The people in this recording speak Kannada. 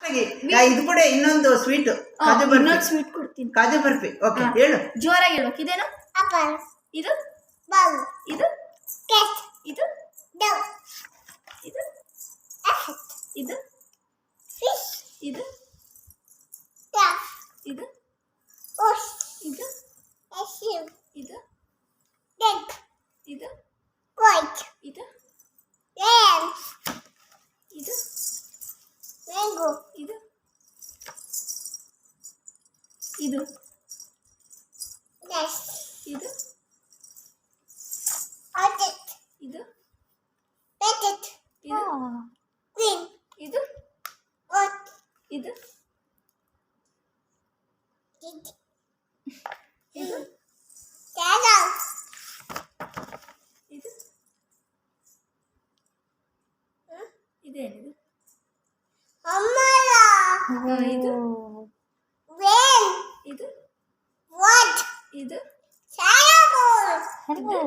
ಇದು ಕೂಡ ಇನ್ನೊಂದು ಸ್ವೀಟ್ ಕಾಜು ಬರ್ಫಿ. ಸ್ವೀಟ್ ಕೊಡ್ತೀನಿ. ಕಾಜು ಬರ್ಫಿ. ಓಕೆ, ಹೇಳು. ಜೋರಾಗಿ ಹೇಳ್ಬೇಕು. ಇದೇನು? ಇದು ಇದು ಇದು ಇದು ಇದು ಇದು ಇದು ಇದು ಇದು ಇದು white ಇದು red ಇದು mango ಇದು ಇದು yes ಇದು orange ಇದು red ಇದು green ಇದು white ಇದು ಇದು ಇದು yellow ಇದು ಇದೇನಿದು? umbrella ಇದು rain ಇದು white ಇದು shadow ಇದು